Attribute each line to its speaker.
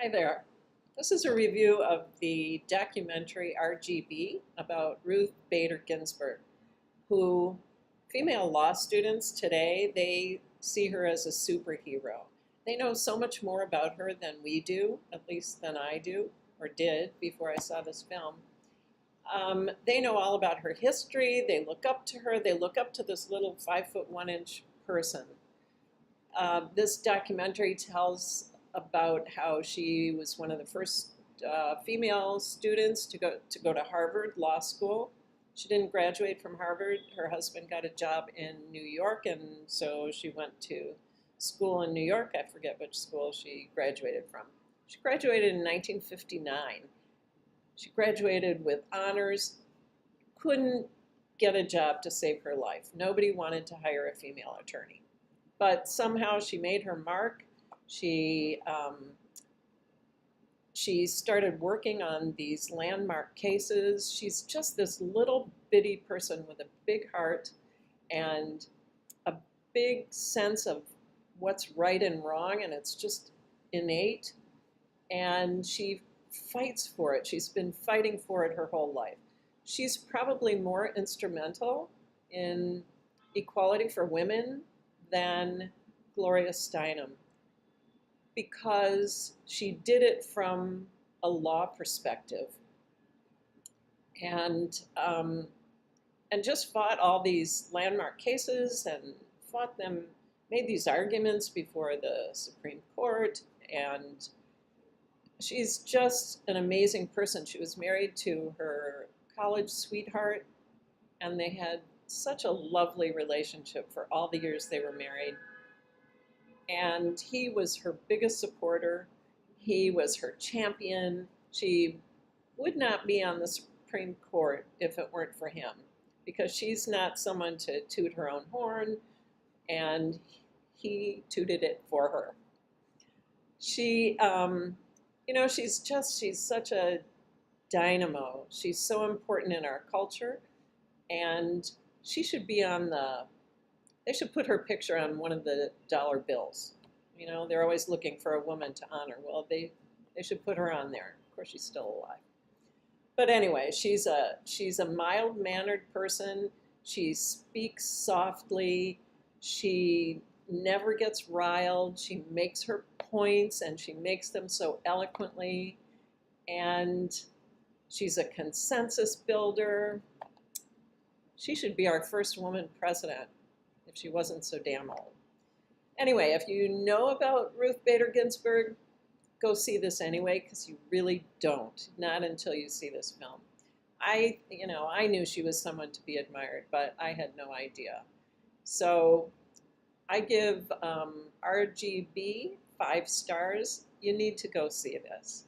Speaker 1: Hi there. This is a review of the documentary RGB about Ruth Bader Ginsburg, who female law students today, they see her as a superhero. They know so much more about her than we do, at least than I do, or did before I saw this film. They know all about her history. They look up to her. They look up to this little 5'1" person. This documentary tells about how she was one of the first female students to go to Harvard Law School. She didn't graduate from Harvard. Her husband got a job in New York, and so she went to school in New York. I forget which school she graduated from. She graduated in 1959. She graduated with honors, couldn't get a job to save her life. Nobody wanted to hire a female attorney. But somehow she made her mark. She started working on these landmark cases. She's just this little bitty person with a big heart and a big sense of what's right and wrong, and it's just innate. And she fights for it. She's been fighting for it her whole life. She's probably more instrumental in equality for women than Gloria Steinem, because she did it from a law perspective and just fought all these landmark cases and fought them, made these arguments before the Supreme Court, and she's just an amazing person. She was married to her college sweetheart, and they had such a lovely relationship for all the years they were married. And he was her biggest supporter. He was her champion. She would not be on the Supreme Court if it weren't for him, because she's not someone to toot her own horn, and he tooted it for her. She, she's such a dynamo. She's so important in our culture, and she should be on they should put her picture on one of the dollar bills. You know, they're always looking for a woman to honor. Well, they should put her on there. Of course, she's still alive. But anyway, she's a mild-mannered person. She speaks softly. She never gets riled. She makes her points, and she makes them so eloquently. And she's a consensus builder. She should be our first woman president if she wasn't so damn old. Anyway, if you know about Ruth Bader Ginsburg, go see this anyway, because you really don't, not until you see this film. I knew she was someone to be admired, but I had no idea. So I give RGB 5 stars. You need to go see this.